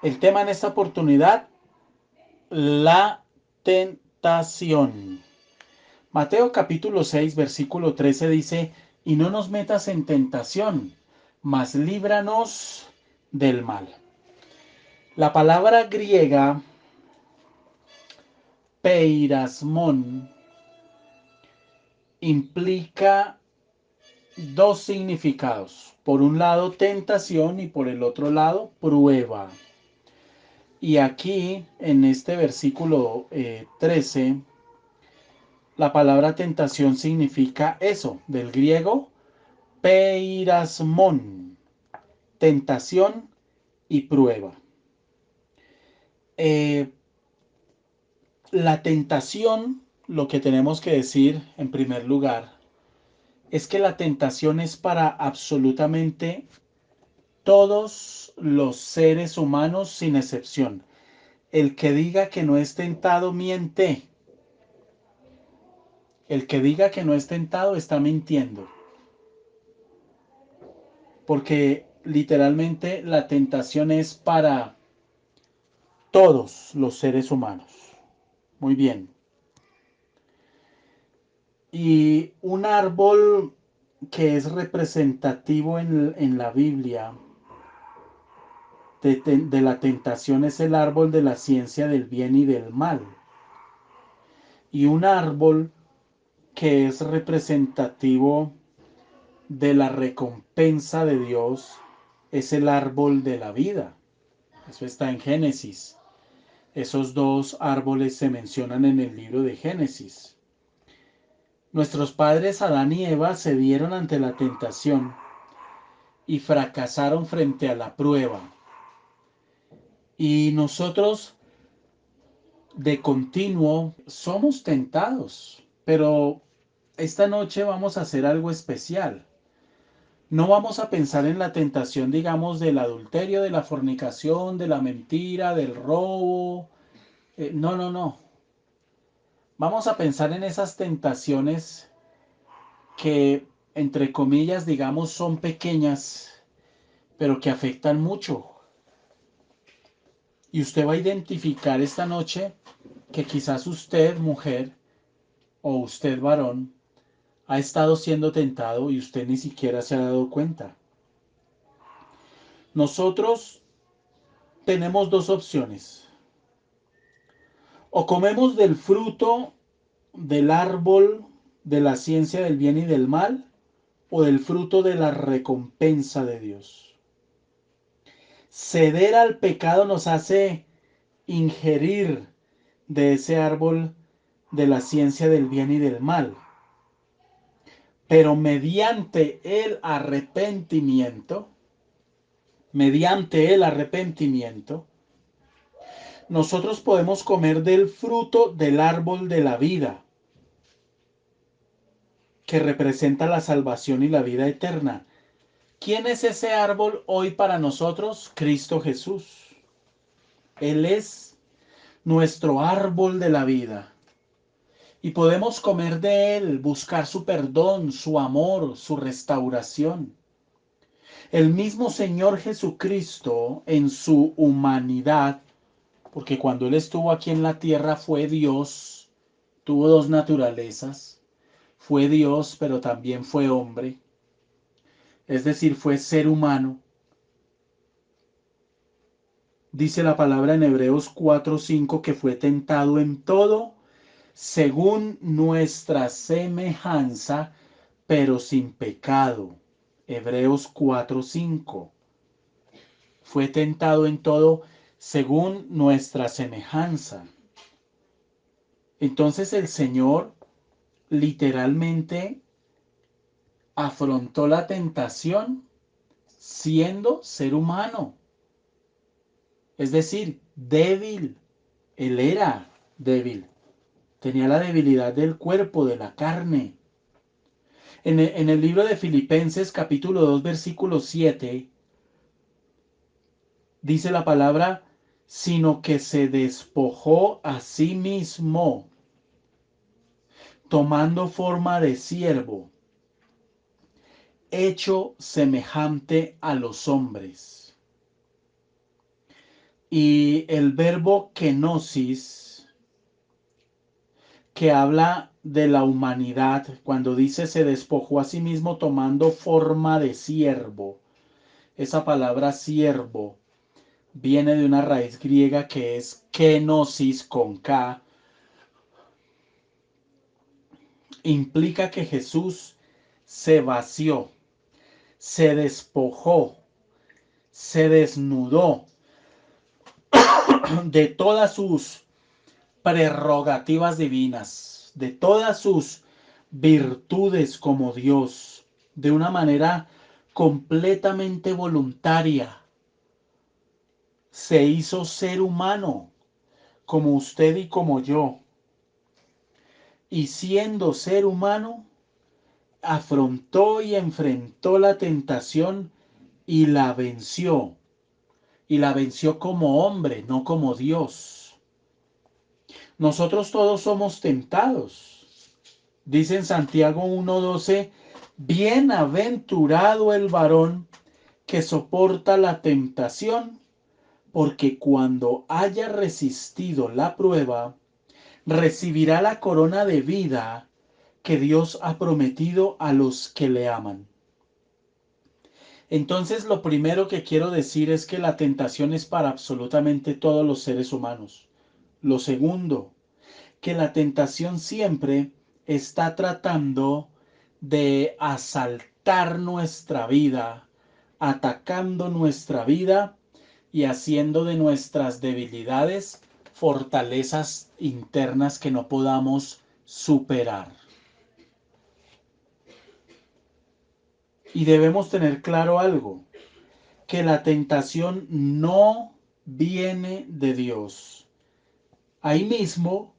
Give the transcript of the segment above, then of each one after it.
El tema en esta oportunidad, la tentación. Mateo capítulo 6, versículo 13 dice, y no nos metas en tentación, mas líbranos del mal. La palabra griega peirasmón implica dos significados. Por un lado tentación y por el otro lado prueba. Y aquí en este versículo 13, la palabra tentación significa eso, del griego peirasmón, tentación y prueba. La tentación, lo que tenemos que decir en primer lugar, es que la tentación es para absolutamente todos los seres humanos sin excepción. El que diga que no es tentado miente. El que diga que no es tentado está mintiendo. Porque literalmente la tentación es para todos los seres humanos. Muy bien. Y un árbol que es representativo en la Biblia de la tentación es el árbol de la ciencia del bien y del mal. Y un árbol que es representativo de la recompensa de Dios es el árbol de la vida. Eso está en Génesis. Esos dos árboles se mencionan en el libro de Génesis. Nuestros padres Adán y Eva cedieron ante la tentación y fracasaron frente a la prueba. Y nosotros de continuo somos tentados, pero esta noche vamos a hacer algo especial. No vamos a pensar en la tentación, digamos, del adulterio, de la fornicación, de la mentira, del robo. No, no, no. Vamos a pensar en esas tentaciones que, entre comillas, digamos, son pequeñas, pero que afectan mucho. Y usted va a identificar esta noche que quizás usted, mujer, o usted, varón, ha estado siendo tentado y usted ni siquiera se ha dado cuenta. Nosotros tenemos dos opciones. O comemos del fruto del árbol de la ciencia del bien y del mal, o del fruto de la recompensa de Dios. Ceder al pecado nos hace ingerir de ese árbol de la ciencia del bien y del mal. Pero mediante el arrepentimiento, nosotros podemos comer del fruto del árbol de la vida, que representa la salvación y la vida eterna. ¿Quién es ese árbol hoy para nosotros? Cristo Jesús. Él es nuestro árbol de la vida. Y podemos comer de Él, buscar su perdón, su amor, su restauración. El mismo Señor Jesucristo en su humanidad, porque cuando Él estuvo aquí en la tierra fue Dios, tuvo dos naturalezas, fue Dios pero también fue hombre, es decir, fue ser humano. Dice la palabra en Hebreos 4:5 que fue tentado en todo según nuestra semejanza, pero sin pecado. Hebreos 4:5. Fue tentado en todo según nuestra semejanza. Entonces el Señor literalmente afrontó la tentación siendo ser humano. Es decir, débil. Él era débil. Tenía la debilidad del cuerpo, de la carne. En el libro de Filipenses capítulo 2 versículo 7 dice la palabra, sino que se despojó a sí mismo, tomando forma de siervo, hecho semejante a los hombres. Y el verbo kenosis, que habla de la humanidad, cuando dice se despojó a sí mismo tomando forma de siervo, esa palabra siervo viene de una raíz griega que es kenosis con K. Implica que Jesús se vació, se despojó, se desnudó de todas sus prerrogativas divinas, de todas sus virtudes como Dios, de una manera completamente voluntaria. Se hizo ser humano, como usted y como yo. Y siendo ser humano, afrontó y enfrentó la tentación y la venció. Y la venció como hombre, no como Dios. Nosotros todos somos tentados. Dice en Santiago 1:12, bienaventurado el varón que soporta la tentación, porque cuando haya resistido la prueba, recibirá la corona de vida que Dios ha prometido a los que le aman. Entonces, lo primero que quiero decir es que la tentación es para absolutamente todos los seres humanos. Lo segundo, que la tentación siempre está tratando de asaltar nuestra vida, atacando nuestra vida y haciendo de nuestras debilidades fortalezas internas que no podamos superar. Y debemos tener claro algo, que la tentación no viene de Dios. Ahí mismo,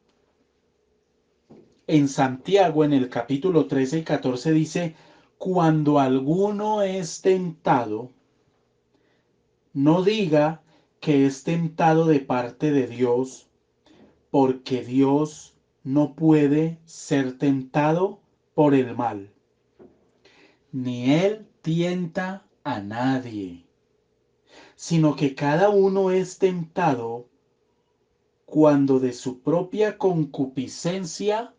en Santiago, en el capítulo 13 y 14 dice, cuando alguno es tentado, no diga que es tentado de parte de Dios, porque Dios no puede ser tentado por el mal, ni Él tienta a nadie, sino que cada uno es tentado cuando de su propia concupiscencia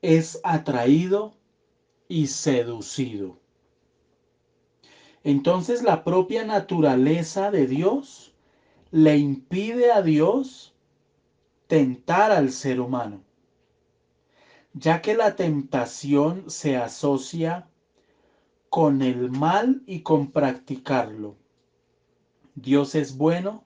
es atraído y seducido. Entonces la propia naturaleza de Dios le impide a Dios tentar al ser humano, ya que la tentación se asocia con el mal y con practicarlo. Dios es bueno,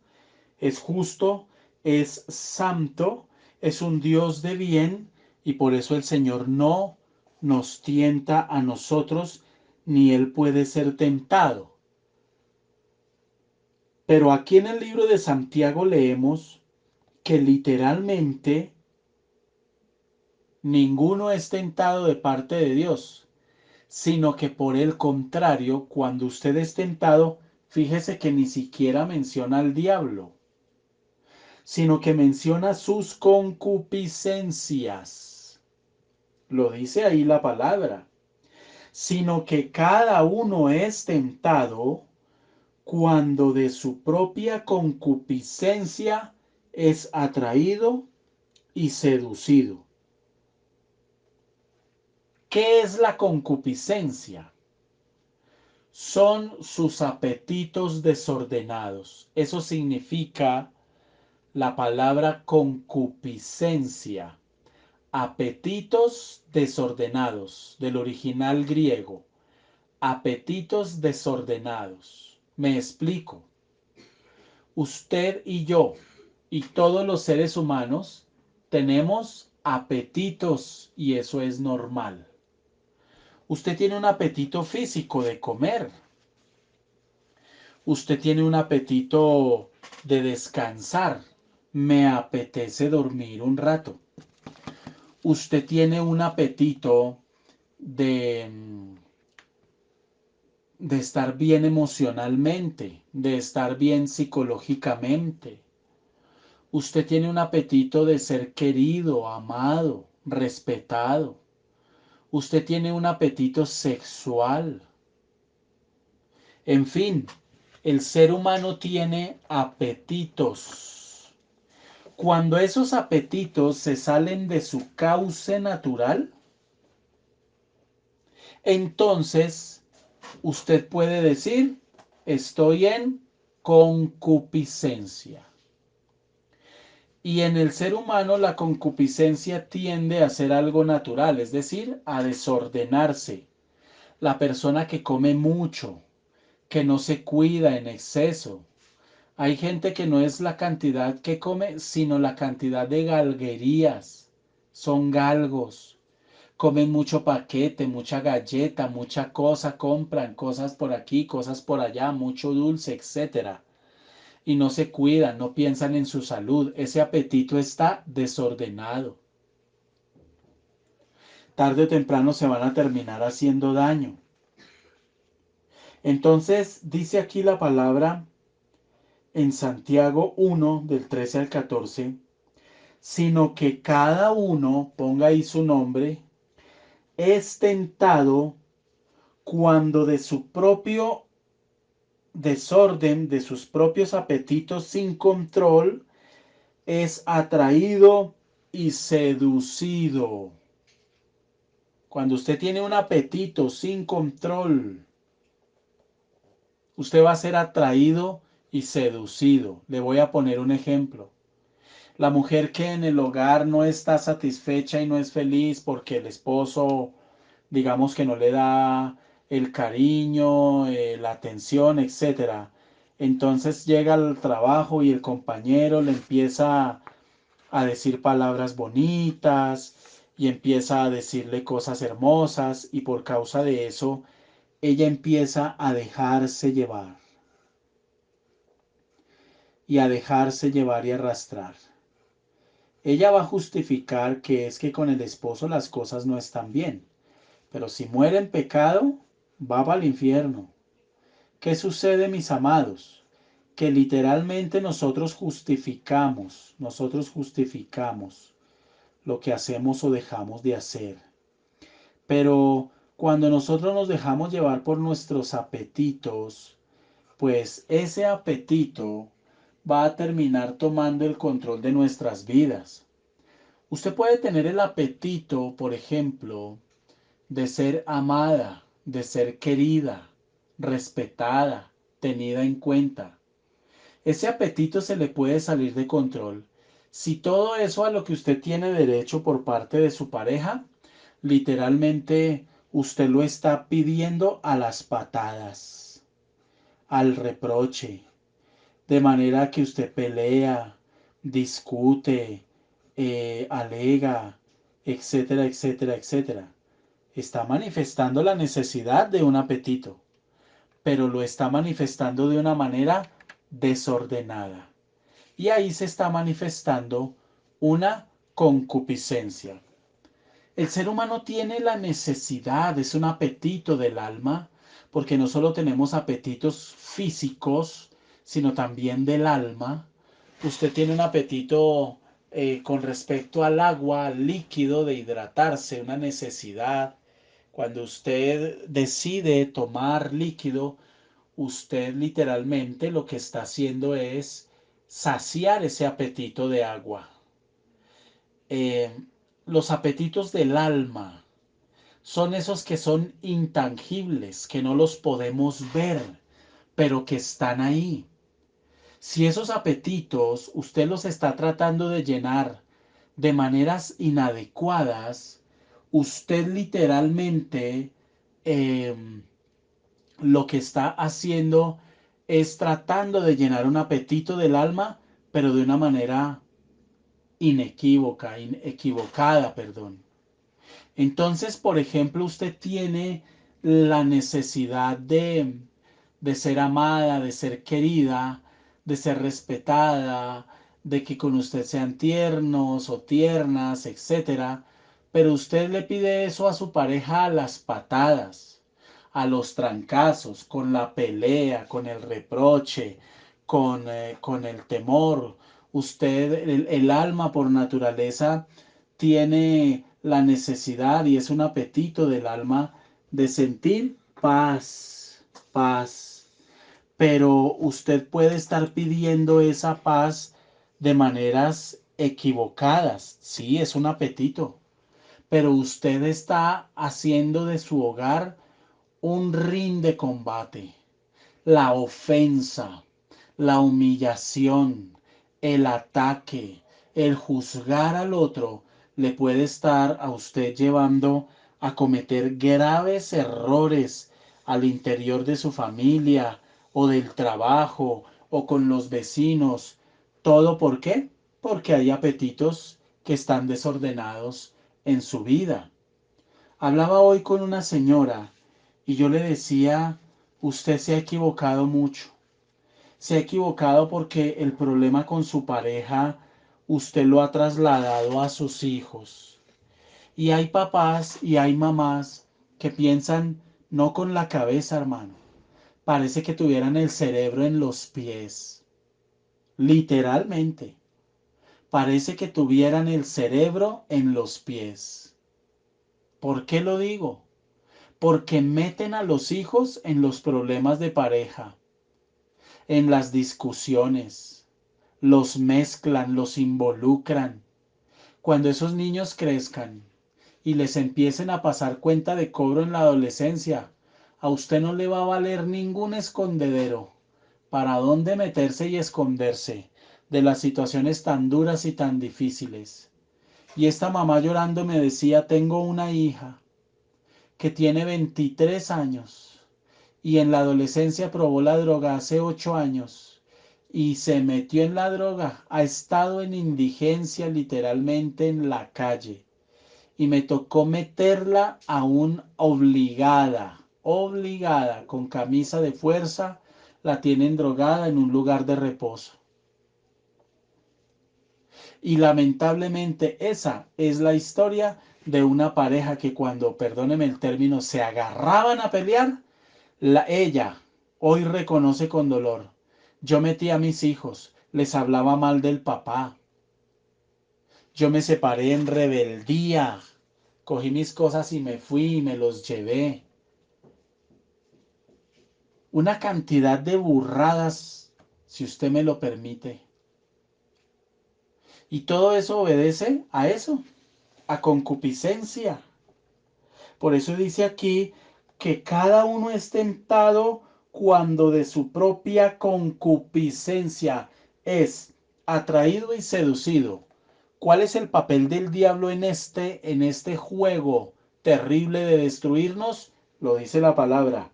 es justo, es santo, es un Dios de bien y por eso el Señor no nos tienta a nosotros ni Él puede ser tentado. Pero aquí en el libro de Santiago leemos que literalmente ninguno es tentado de parte de Dios, sino que por el contrario, cuando usted es tentado, fíjese que ni siquiera menciona al diablo, sino que menciona sus concupiscencias. Lo dice ahí la palabra. Sino que cada uno es tentado cuando de su propia concupiscencia es atraído y seducido. ¿Qué es la concupiscencia? son sus apetitos desordenados. Eso significa la palabra concupiscencia. Apetitos desordenados, del original griego. Apetitos desordenados. Me explico. Usted y yo y todos los seres humanos tenemos apetitos y eso es normal. Usted tiene un apetito físico de comer. Usted tiene un apetito de descansar. Me apetece dormir un rato. Usted tiene un apetito de, de estar bien emocionalmente, de estar bien psicológicamente. Usted tiene un apetito de ser querido, amado, respetado. Usted tiene un apetito sexual. En fin, el ser humano tiene apetitos. Cuando esos apetitos se salen de su cauce natural, entonces usted puede decir, estoy en concupiscencia. Y en el ser humano la concupiscencia tiende a ser algo natural, es decir, a desordenarse. La persona que come mucho, que no se cuida en exceso. Hay gente que no es la cantidad que come, sino la cantidad de galguerías. Son galgos. Comen mucho paquete, mucha galleta, mucha cosa, compran cosas por aquí, cosas por allá, mucho dulce, etcétera. Y no se cuidan, no piensan en su salud. Ese apetito está desordenado. Tarde o temprano se van a terminar haciendo daño. Entonces dice aquí la palabra en Santiago 1 del 13 al 14, sino que cada uno, ponga ahí su nombre, es tentado cuando de su propio desorden, de sus propios apetitos sin control, es atraído y seducido. Cuando usted tiene un apetito sin control, usted va a ser atraído y seducido. Le voy a poner un ejemplo. La mujer que en el hogar no está satisfecha y no es feliz porque el esposo, digamos que no le da el cariño, la atención, etcétera. Entonces llega al trabajo y el compañero le empieza a decir palabras bonitas y empieza a decirle cosas hermosas y por causa de eso ella empieza a dejarse llevar y a dejarse llevar y arrastrar. Ella va a justificar que es que con el esposo las cosas no están bien, pero si muere en pecado, va para el infierno. ¿Qué sucede, mis amados? Que literalmente nosotros justificamos lo que hacemos o dejamos de hacer. Pero cuando nosotros nos dejamos llevar por nuestros apetitos, pues ese apetito va a terminar tomando el control de nuestras vidas. Usted puede tener el apetito, por ejemplo, de ser amada, de ser querida, respetada, tenida en cuenta. Ese apetito se le puede salir de control. Si todo eso a lo que usted tiene derecho por parte de su pareja, literalmente usted lo está pidiendo a las patadas, al reproche, de manera que usted pelea, discute, alega, etcétera, etcétera, etcétera. Está manifestando la necesidad de un apetito, pero lo está manifestando de una manera desordenada. Y ahí se está manifestando una concupiscencia. El ser humano tiene la necesidad, es un apetito del alma, porque no solo tenemos apetitos físicos, sino también del alma. Usted tiene un apetito con respecto al agua, al líquido, de hidratarse, una necesidad. Cuando usted decide tomar líquido, usted literalmente lo que está haciendo es saciar ese apetito de agua. Eh, los apetitos del alma son esos que son intangibles, que no los podemos ver, pero que están ahí. Si esos apetitos usted los está tratando de llenar de maneras inadecuadas, usted literalmente eh, lo que está haciendo es tratando de llenar un apetito del alma, pero de una manera equivocada, perdón. Entonces, por ejemplo, usted tiene la necesidad de ser amada, de ser querida, de ser respetada, de que con usted sean tiernos o tiernas, etcétera. Pero usted le pide eso a su pareja a las patadas, a los trancazos, con la pelea, con el reproche, con el temor. Usted, el alma por naturaleza, tiene la necesidad y es un apetito del alma de sentir paz, paz. Pero usted puede estar pidiendo esa paz de maneras equivocadas. Sí, es un apetito, pero usted está haciendo de su hogar un ring de combate. La ofensa, la humillación, el ataque, el juzgar al otro le puede estar a usted llevando a cometer graves errores al interior de su familia o del trabajo o con los vecinos. ¿Todo por qué? Porque hay apetitos que están desordenados en su vida. Hablaba hoy con una señora y yo le decía, usted se ha equivocado mucho. Se ha equivocado porque el problema con su pareja usted lo ha trasladado a sus hijos. Y hay papás y hay mamás que piensan no con la cabeza, hermano. Parece que tuvieran el cerebro en los pies. Literalmente. Parece que tuvieran el cerebro en los pies. ¿Por qué lo digo? Porque meten a los hijos en los problemas de pareja, en las discusiones, los mezclan, los involucran. Cuando esos niños crezcan y les empiecen a pasar cuenta de cobro en la adolescencia, a usted no le va a valer ningún escondedero para dónde meterse y esconderse de las situaciones tan duras y tan difíciles. Y esta mamá llorando me decía, tengo una hija que tiene 23 años y en la adolescencia probó la droga hace 8 años y se metió en la droga, ha estado en indigencia literalmente en la calle y me tocó meterla aún obligada, con camisa de fuerza, la tienen drogada en un lugar de reposo. Y lamentablemente esa es la historia de una pareja que cuando, perdóneme el término, se agarraban a pelear. Ella hoy reconoce con dolor. Yo metí a mis hijos, les hablaba mal del papá. Yo me separé en rebeldía. Cogí mis cosas y me fui y me los llevé. Una cantidad de burradas, si usted me lo permite. Y todo eso obedece a eso, a concupiscencia. Por eso dice aquí que cada uno es tentado cuando de su propia concupiscencia es atraído y seducido. ¿Cuál es el papel del diablo en este juego terrible de destruirnos? Lo dice la palabra.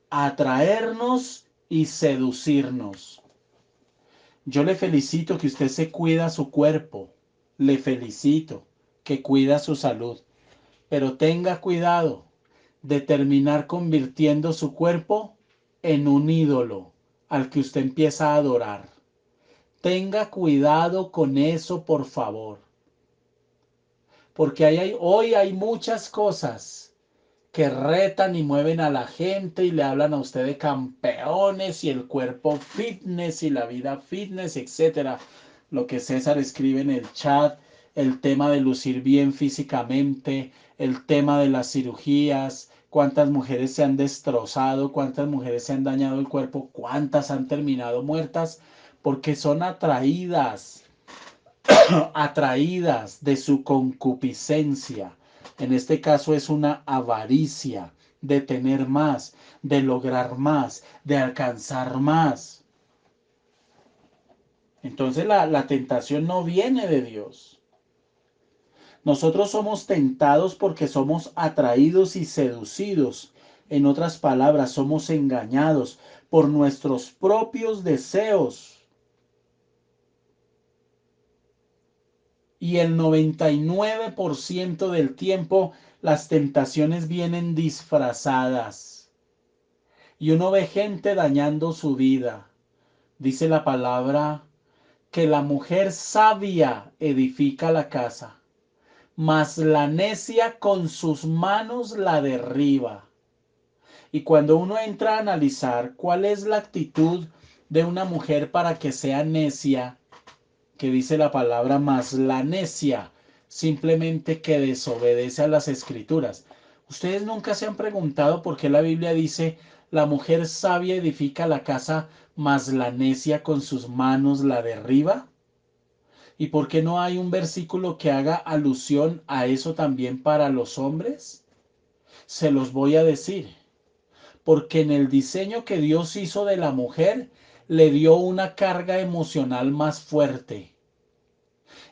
Atraernos y seducirnos. Yo le felicito que usted se cuida su cuerpo. Le felicito que cuida su salud. Pero tenga cuidado de terminar convirtiendo su cuerpo en un ídolo al que usted empieza a adorar. Tenga cuidado con eso, por favor. Porque hoy hay muchas cosas que retan y mueven a la gente y le hablan a usted de campeones y el cuerpo fitness y la vida fitness, etcétera. Lo que César escribe en el chat, el tema de lucir bien físicamente, el tema de las cirugías, cuántas mujeres se han destrozado, cuántas mujeres se han dañado el cuerpo, cuántas han terminado muertas, porque son atraídas de su concupiscencia. En este caso es una avaricia de tener más, de lograr más, de alcanzar más. Entonces la tentación no viene de Dios. Nosotros somos tentados porque somos atraídos y seducidos. En otras palabras, somos engañados por nuestros propios deseos. Y el 99% del tiempo las tentaciones vienen disfrazadas. Y uno ve gente dañando su vida. Dice la palabra que la mujer sabia edifica la casa, mas la necia con sus manos la derriba. Y cuando uno entra a analizar cuál es la actitud de una mujer para que sea necia, que dice la palabra más la necia, simplemente que desobedece a las escrituras. ¿Ustedes nunca se han preguntado por qué la Biblia dice la mujer sabia edifica la casa, mas la necia con sus manos la derriba? ¿Y por qué no hay un versículo que haga alusión a eso también para los hombres? Se los voy a decir. Porque en el diseño que Dios hizo de la mujer, le dio una carga emocional más fuerte.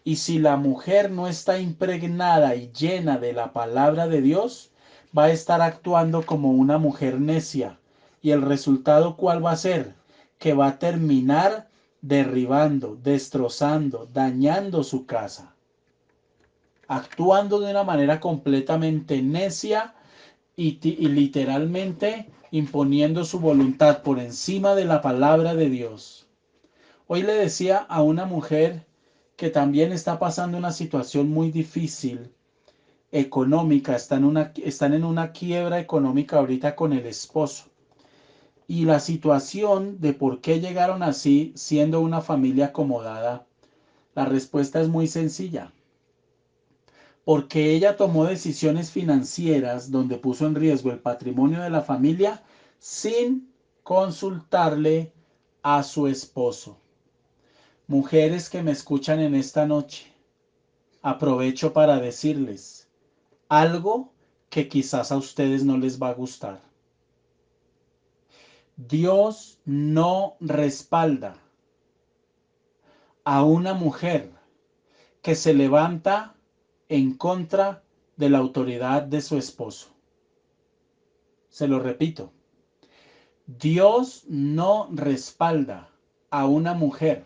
Y si la mujer no está impregnada y llena de la palabra de Dios, va a estar actuando como una mujer necia. ¿Y el resultado cuál va a ser? Que va a terminar derribando, destrozando, dañando su casa. Actuando de una manera completamente necia y literalmente imponiendo su voluntad por encima de la palabra de Dios. Hoy le decía a una mujer que también está pasando una situación muy difícil económica, están en una quiebra económica ahorita con el esposo. Y la situación de por qué llegaron así siendo una familia acomodada, la respuesta es muy sencilla. Porque ella tomó decisiones financieras donde puso en riesgo el patrimonio de la familia sin consultarle a su esposo. Mujeres que me escuchan en esta noche, aprovecho para decirles algo que quizás a ustedes no les va a gustar. Dios no respalda a una mujer que se levanta en contra de la autoridad de su esposo. Se lo repito. Dios no respalda a una mujer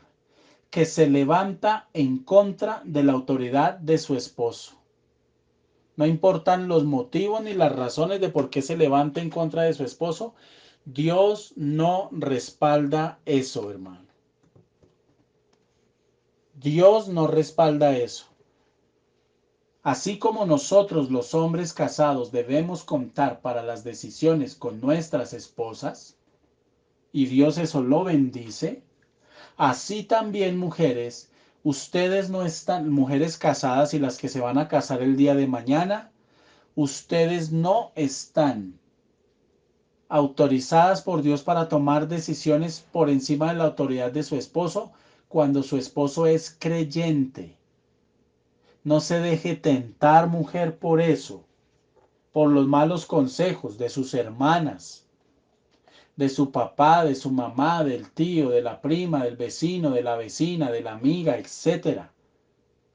que se levanta en contra de la autoridad de su esposo. No importan los motivos ni las razones de por qué se levanta en contra de su esposo. Dios no respalda eso, hermano. Dios no respalda eso. Así como nosotros los hombres casados debemos contar para las decisiones con nuestras esposas, y Dios eso lo bendice, así también mujeres, ustedes no están, mujeres casadas y las que se van a casar el día de mañana, ustedes no están autorizadas por Dios para tomar decisiones por encima de la autoridad de su esposo cuando su esposo es creyente. No se deje tentar, mujer, por eso, por los malos consejos de sus hermanas, de su papá, de su mamá, del tío, de la prima, del vecino, de la vecina, de la amiga, etcétera.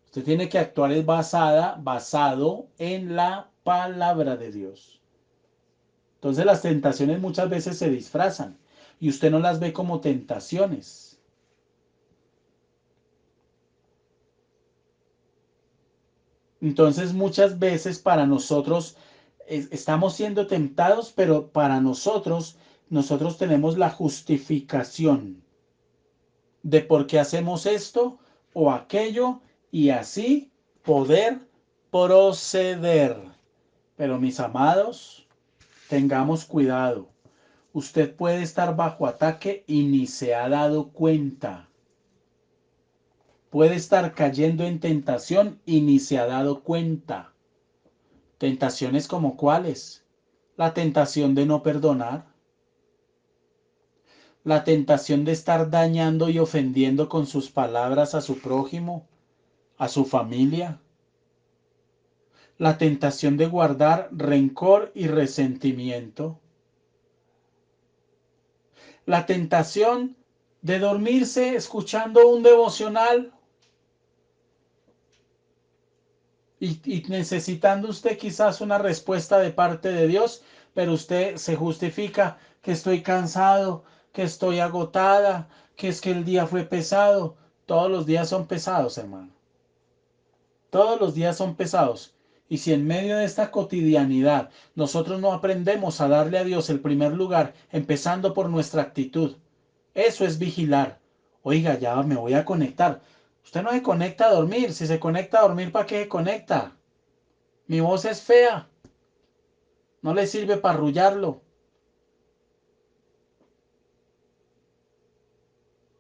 Usted tiene que actuar basado en la palabra de Dios. Entonces las tentaciones muchas veces se disfrazan y usted no las ve como tentaciones. Entonces muchas veces para nosotros estamos siendo tentados, pero para nosotros tenemos la justificación de por qué hacemos esto o aquello y así poder proceder. Pero mis amados, tengamos cuidado. Usted puede estar bajo ataque y ni se ha dado cuenta. Puede estar cayendo en tentación y ni se ha dado cuenta. Tentaciones como cuáles. La tentación de no perdonar. La tentación de estar dañando y ofendiendo con sus palabras a su prójimo, a su familia. la tentación de guardar rencor y resentimiento, la tentación de dormirse escuchando un devocional y necesitando usted quizás una respuesta de parte de Dios, pero usted se justifica que estoy cansado, que estoy agotada, que es que el día fue pesado. Todos los días son pesados, hermano. Todos los días son pesados. Y si en medio de esta cotidianidad nosotros no aprendemos a darle a Dios el primer lugar, empezando por nuestra actitud, eso es vigilar. Oiga, ya me voy a conectar. Usted no se conecta a dormir. Si se conecta a dormir, ¿para qué se conecta? Mi voz es fea. No le sirve para arrullarlo.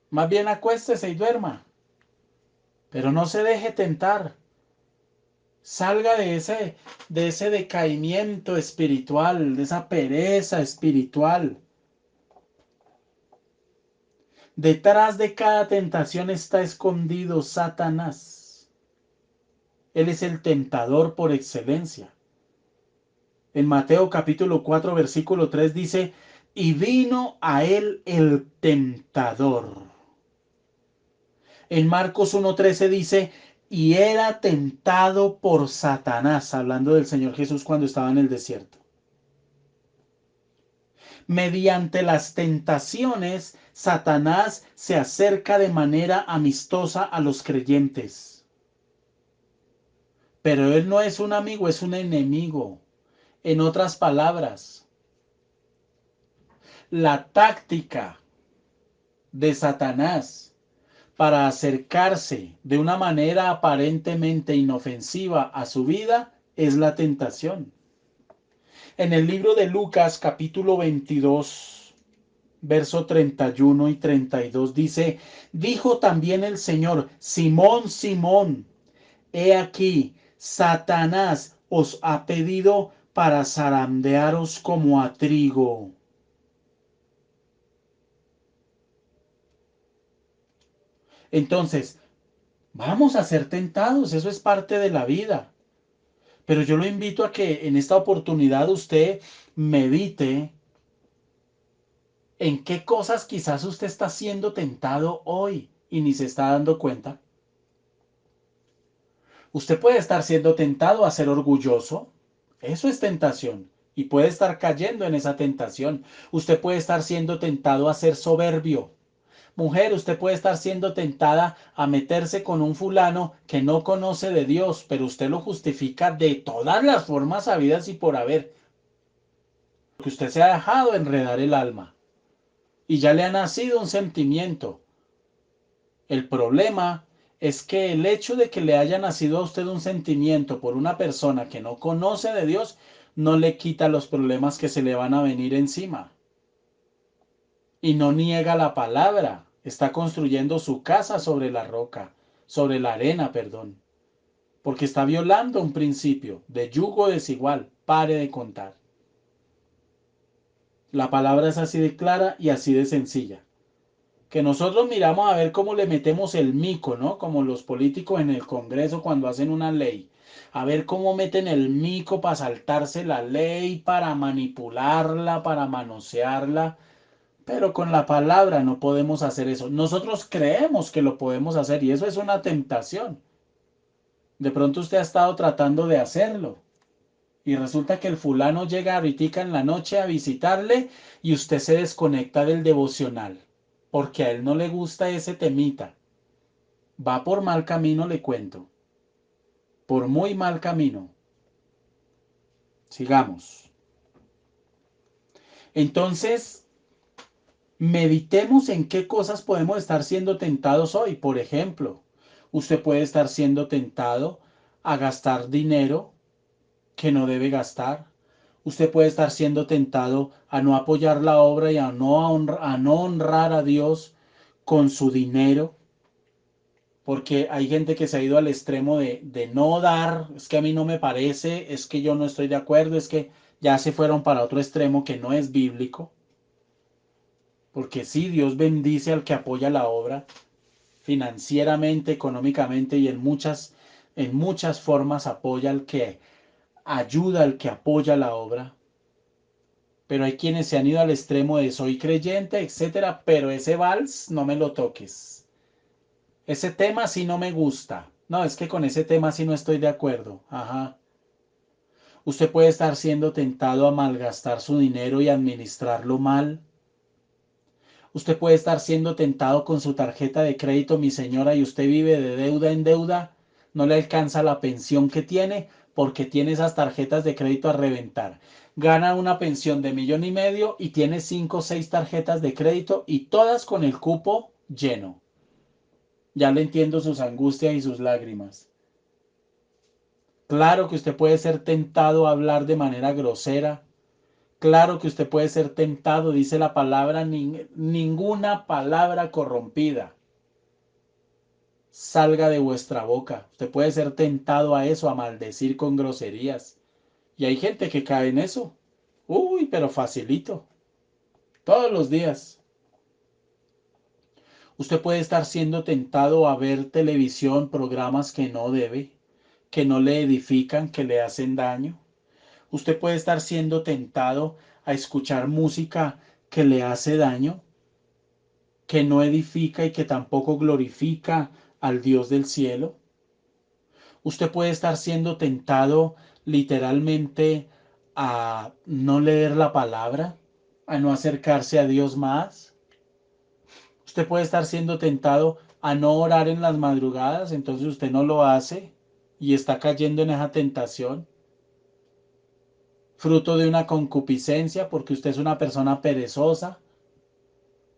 Más bien acuéstese y duerma. Pero no se deje tentar. Salga de ese decaimiento espiritual, de esa pereza espiritual. Detrás de cada tentación está escondido Satanás. Él es el tentador por excelencia. En Mateo capítulo 4, versículo 3 dice, y vino a él el tentador. En Marcos 1:13 dice, y era tentado por Satanás, hablando del Señor Jesús cuando estaba en el desierto. Mediante las tentaciones, Satanás se acerca de manera amistosa a los creyentes. Pero él no es un amigo, es un enemigo. En otras palabras, la táctica de Satanás para acercarse de una manera aparentemente inofensiva a su vida es la tentación. En el libro de Lucas capítulo 22, verso 31 y 32 dice, dijo también el Señor, Simón, Simón, he aquí, Satanás os ha pedido para zarandearos como a trigo. Entonces, vamos a ser tentados, eso es parte de la vida. Pero yo lo invito a que en esta oportunidad usted medite en qué cosas quizás usted está siendo tentado hoy y ni se está dando cuenta. Usted puede estar siendo tentado a ser orgulloso. Eso es tentación. Y puede estar cayendo en esa tentación. Usted puede estar siendo tentado a ser soberbio. Mujer, usted puede estar siendo tentada a meterse con un fulano que no conoce de Dios, pero usted lo justifica de todas las formas habidas y por haber. Porque usted se ha dejado enredar el alma y ya le ha nacido un sentimiento. El problema es que el hecho de que le haya nacido a usted un sentimiento por una persona que no conoce de Dios no le quita los problemas que se le van a venir encima. Y no niega la palabra. Está construyendo su casa sobre la roca, sobre la arena, perdón. Porque está violando un principio de yugo desigual. Pare de contar. La palabra es así de clara y así de sencilla. Que nosotros miramos a ver cómo le metemos el mico, ¿no? Como los políticos en el Congreso cuando hacen una ley. A ver cómo meten el mico para saltarse la ley, para manipularla, para manosearla. Pero con la palabra no podemos hacer eso. Nosotros creemos que lo podemos hacer y eso es una tentación. De pronto usted ha estado tratando de hacerlo y resulta que el fulano llega ahorita en la noche a visitarle y usted se desconecta del devocional porque a él no le gusta ese temita. Va por mal camino, le cuento. Por muy mal camino. Sigamos. Entonces, meditemos en qué cosas podemos estar siendo tentados hoy. Por ejemplo, usted puede estar siendo tentado a gastar dinero que no debe gastar. Usted puede estar siendo tentado a no apoyar la obra y a no honrar a Dios con su dinero. Porque hay gente que se ha ido al extremo de no dar, es que a mí no me parece, es que yo no estoy de acuerdo, es que ya se fueron para otro extremo que no es bíblico. Porque sí, Dios bendice al que apoya la obra financieramente, económicamente y en muchas formas apoya al que ayuda al que apoya la obra. Pero hay quienes se han ido al extremo de soy creyente, etcétera, pero ese vals no me lo toques. Ese tema sí no me gusta. No, es que con ese tema sí no estoy de acuerdo. Ajá. Usted puede estar siendo tentado a malgastar su dinero y administrarlo mal. Usted puede estar siendo tentado con su tarjeta de crédito, mi señora, y usted vive de deuda en deuda. No le alcanza la pensión que tiene porque tiene esas tarjetas de crédito a reventar. Gana una pensión de 1,5 millones y tiene 5 o 6 tarjetas de crédito y todas con el cupo lleno. Ya le entiendo sus angustias y sus lágrimas. Claro que usted puede ser tentado a hablar de manera grosera. Claro que usted puede ser tentado, dice la palabra, ninguna palabra corrompida salga de vuestra boca. Usted puede ser tentado a eso, a maldecir con groserías. Y hay gente que cae en eso. Uy, pero facilito. Todos los días. Usted puede estar siendo tentado a ver televisión, programas que no debe, que no le edifican, que le hacen daño. Usted puede estar siendo tentado a escuchar música que le hace daño, que no edifica y que tampoco glorifica al Dios del cielo. Usted puede estar siendo tentado literalmente a no leer la palabra, a no acercarse a Dios más. Usted puede estar siendo tentado a no orar en las madrugadas, entonces usted no lo hace y está cayendo en esa tentación, fruto de una concupiscencia, porque usted es una persona perezosa,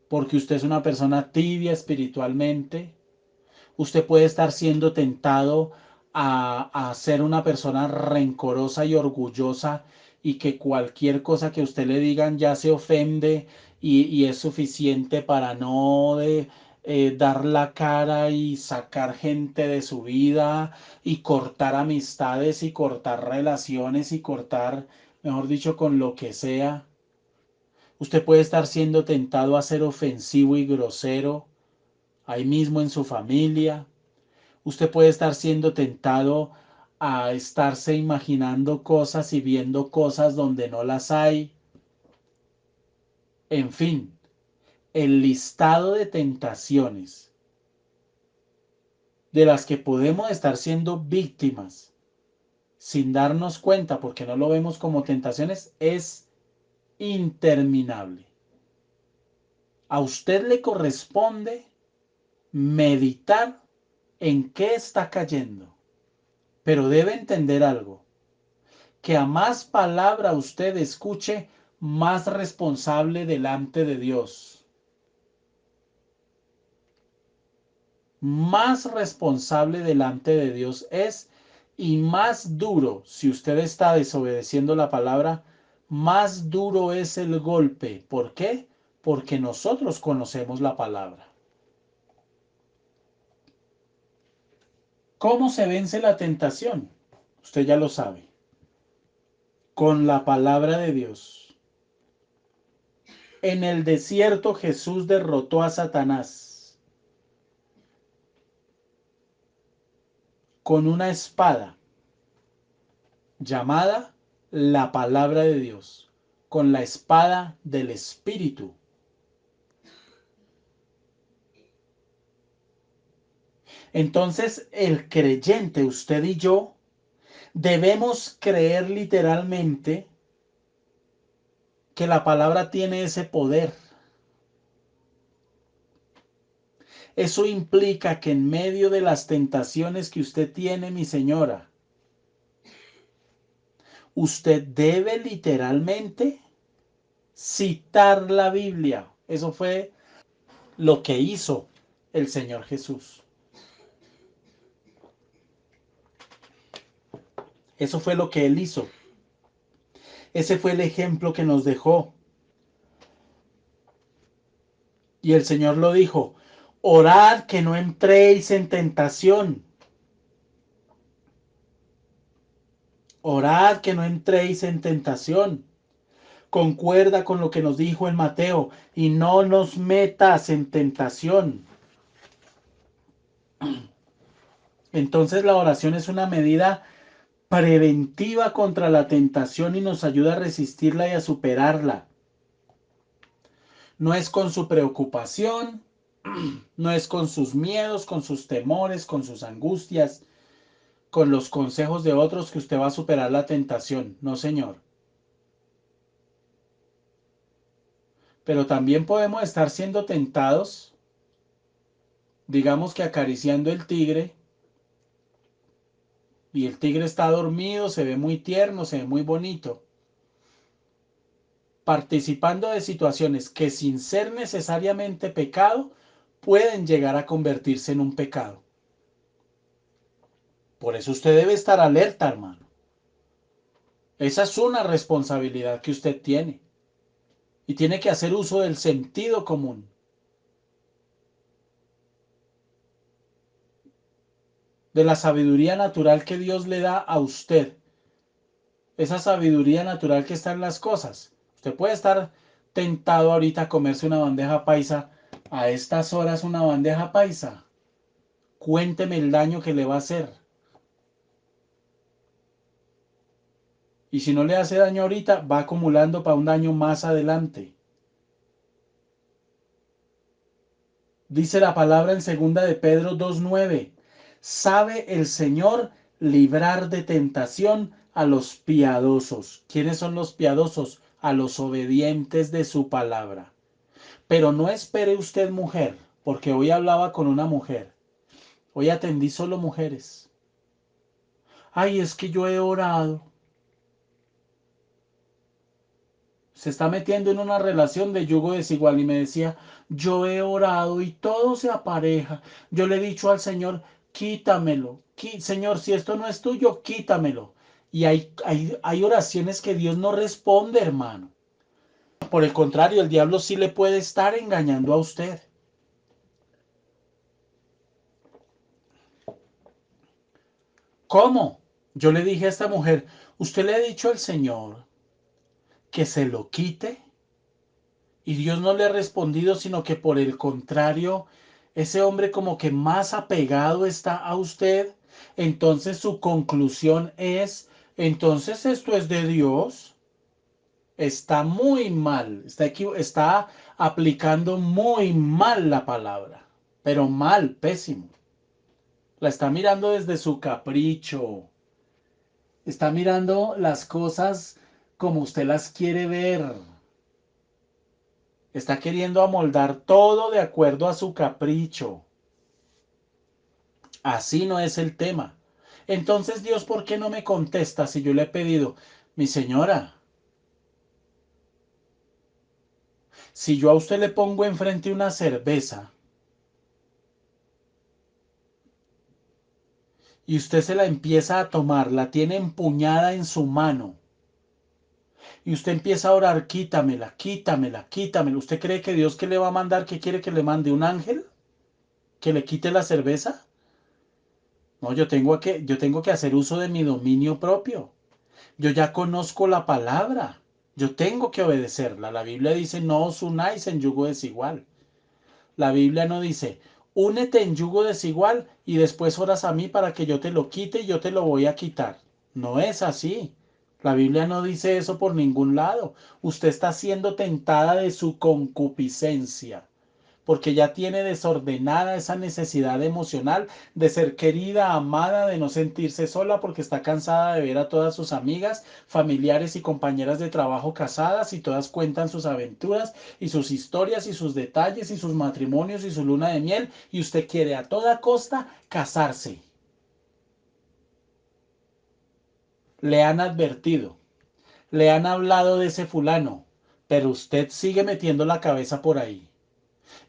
porque usted es una persona tibia espiritualmente. Usted puede estar siendo tentado a ser una persona rencorosa y orgullosa y que cualquier cosa que usted le digan ya se ofende y es suficiente para no dar la cara y sacar gente de su vida y cortar amistades y cortar relaciones y cortar, mejor dicho, con lo que sea. Usted puede estar siendo tentado a ser ofensivo y grosero ahí mismo en su familia. Usted puede estar siendo tentado a estarse imaginando cosas y viendo cosas donde no las hay. En fin, el listado de tentaciones de las que podemos estar siendo víctimas sin darnos cuenta porque no lo vemos como tentaciones es interminable. A usted le corresponde meditar en qué está cayendo, pero debe entender algo. Que a más palabra usted escuche, más responsable delante de Dios. Más responsable delante de Dios es y más duro, si usted está desobedeciendo la palabra, más duro es el golpe. ¿Por qué? Porque nosotros conocemos la palabra. ¿Cómo se vence la tentación? Usted ya lo sabe. Con la palabra de Dios. En el desierto Jesús derrotó a Satanás con una espada llamada la palabra de Dios, con la espada del Espíritu. Entonces el creyente, usted y yo, debemos creer literalmente que la palabra tiene ese poder. Eso implica que en medio de las tentaciones que usted tiene, mi señora, usted debe literalmente citar la Biblia. Eso fue lo que hizo el Señor Jesús. Eso fue lo que Él hizo. Ese fue el ejemplo que nos dejó. Y el Señor lo dijo, orad que no entréis en tentación. Orad que no entréis en tentación. Concuerda con lo que nos dijo en Mateo, y no nos metas en tentación. Entonces la oración es una medida preventiva contra la tentación y nos ayuda a resistirla y a superarla. No es con su preocupación, no es con sus miedos, con sus temores, con sus angustias, con los consejos de otros que usted va a superar la tentación. No, señor. Pero también podemos estar siendo tentados, digamos que acariciando el tigre, y el tigre está dormido, se ve muy tierno, se ve muy bonito, participando de situaciones que sin ser necesariamente pecado, pueden llegar a convertirse en un pecado. Por eso usted debe estar alerta, hermano. Esa es una responsabilidad que usted tiene. Y tiene que hacer uso del sentido común. De la sabiduría natural que Dios le da a usted. Esa sabiduría natural que está en las cosas. Usted puede estar tentado ahorita a comerse una bandeja paisa. A estas horas una bandeja paisa. Cuénteme el daño que le va a hacer. Y si no le hace daño ahorita, va acumulando para un daño más adelante. Dice la palabra en 2 de Pedro 2:9. Sabe el Señor librar de tentación a los piadosos. ¿Quiénes son los piadosos? A los obedientes de su palabra. Pero no espere usted, mujer, porque hoy hablaba con una mujer. Hoy atendí solo mujeres. Ay, es que yo he orado. Se está metiendo en una relación de yugo desigual y me decía, yo he orado y todo se apareja. Yo le he dicho al Señor, quítamelo. Señor, si esto no es tuyo, quítamelo. Y hay oraciones que Dios no responde, hermano. Por el contrario, el diablo sí le puede estar engañando a usted. ¿Cómo? Yo le dije a esta mujer, ¿usted le ha dicho al Señor que se lo quite? Y Dios no le ha respondido, sino que por el contrario, ese hombre como que más apegado está a usted. Entonces su conclusión es, entonces esto es de Dios. Está muy mal, está aplicando muy mal la palabra, pero mal, pésimo. La está mirando desde su capricho. Está mirando las cosas como usted las quiere ver. Está queriendo amoldar todo de acuerdo a su capricho. Así no es el tema. Entonces, Dios, ¿por qué no me contesta si yo le he pedido, mi señora, si yo a usted le pongo enfrente una cerveza y usted se la empieza a tomar, la tiene empuñada en su mano y usted empieza a orar, quítamela, quítamela, quítamela, ¿usted cree que Dios que le va a mandar, que quiere que le mande un ángel? ¿Que le quite la cerveza? No, yo tengo que hacer uso de mi dominio propio. Yo ya conozco la palabra. Yo tengo que obedecerla. La Biblia dice, no os unáis en yugo desigual. La Biblia no dice, únete en yugo desigual y después oras a mí para que yo te lo quite y yo te lo voy a quitar. No es así. La Biblia no dice eso por ningún lado. Usted está siendo tentada de su concupiscencia porque ya tiene desordenada esa necesidad emocional de ser querida, amada, de no sentirse sola porque está cansada de ver a todas sus amigas, familiares y compañeras de trabajo casadas y todas cuentan sus aventuras y sus historias y sus detalles y sus matrimonios y su luna de miel y usted quiere a toda costa casarse. Le han advertido, le han hablado de ese fulano, pero usted sigue metiendo la cabeza por ahí.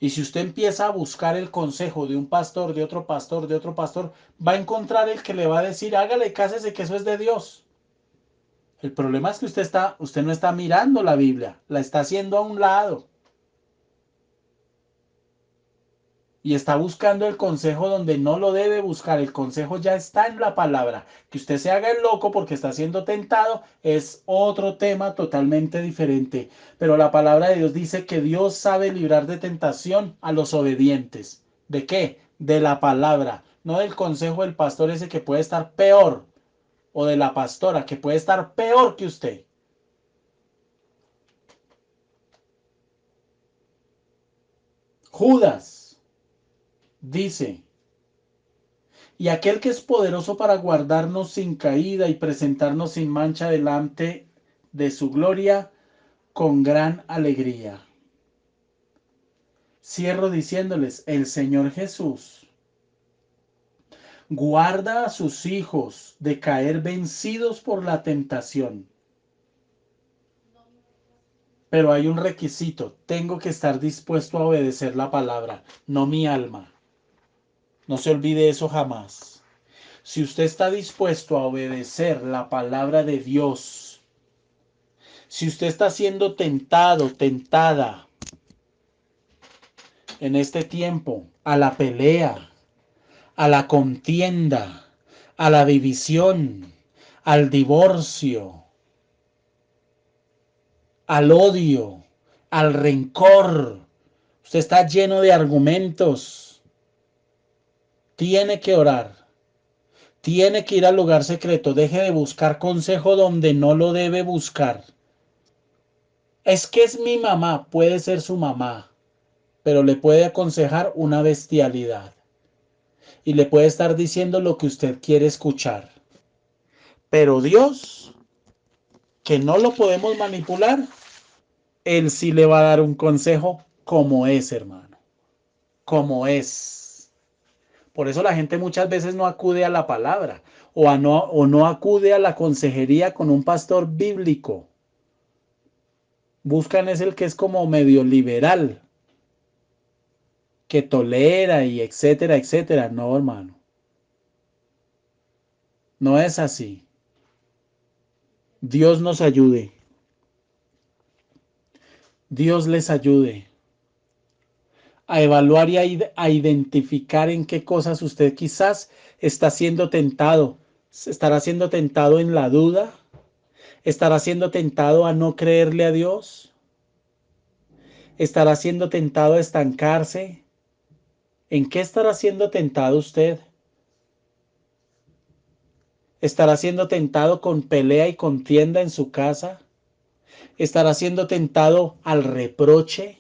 Y si usted empieza a buscar el consejo de un pastor, de otro pastor, de otro pastor, va a encontrar el que le va a decir, hágale, cásese, que eso es de Dios. El problema es que usted no está mirando la Biblia, la está haciendo a un lado. Y está buscando el consejo donde no lo debe buscar. El consejo ya está en la palabra. Que usted se haga el loco porque está siendo tentado es otro tema totalmente diferente. Pero la palabra de Dios dice que Dios sabe librar de tentación a los obedientes. ¿De qué? De la palabra, no del consejo del pastor ese que puede estar peor o de la pastora, que puede estar peor que usted. Judas dice, y aquel que es poderoso para guardarnos sin caída y presentarnos sin mancha delante de su gloria con gran alegría. Cierro diciéndoles, el Señor Jesús guarda a sus hijos de caer vencidos por la tentación. Pero hay un requisito, tengo que estar dispuesto a obedecer la palabra, no mi alma. No se olvide eso jamás. Si usted está dispuesto a obedecer la palabra de Dios, si usted está siendo tentado, tentada en este tiempo a la pelea, a la contienda, a la división, al divorcio, al odio, al rencor, usted está lleno de argumentos, tiene que orar. Tiene que ir al lugar secreto. Deje de buscar consejo donde no lo debe buscar. Es que es mi mamá. Puede ser su mamá, pero le puede aconsejar una bestialidad. Y le puede estar diciendo lo que usted quiere escuchar. Pero Dios, que no lo podemos manipular, Él sí le va a dar un consejo como es, hermano. Como es. Por eso la gente muchas veces no acude a la palabra o no acude a la consejería con un pastor bíblico. Buscan es el que es como medio liberal, que tolera y etcétera, etcétera. No, hermano. No es así. Dios nos ayude. Dios les ayude a evaluar y a identificar en qué cosas usted quizás está siendo tentado. ¿Estará siendo tentado en la duda? ¿Estará siendo tentado a no creerle a Dios? ¿Estará siendo tentado a estancarse? ¿En qué estará siendo tentado usted? ¿Estará siendo tentado con pelea y contienda en su casa? ¿Estará siendo tentado al reproche?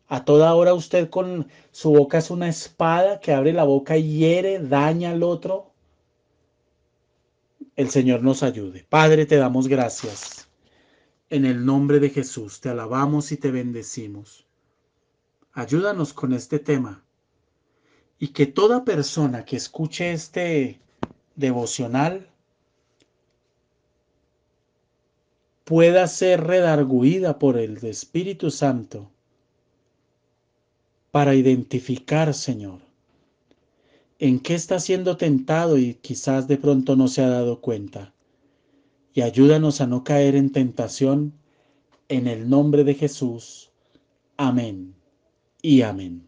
A toda hora usted con su boca es una espada que abre la boca y hiere, daña al otro. El Señor nos ayude. Padre, te damos gracias. En el nombre de Jesús, te alabamos y te bendecimos. Ayúdanos con este tema y que toda persona que escuche este devocional pueda ser redarguida por el Espíritu Santo para identificar, Señor, en qué está siendo tentado y quizás de pronto no se ha dado cuenta. Y ayúdanos a no caer en tentación en el nombre de Jesús. Amén y amén.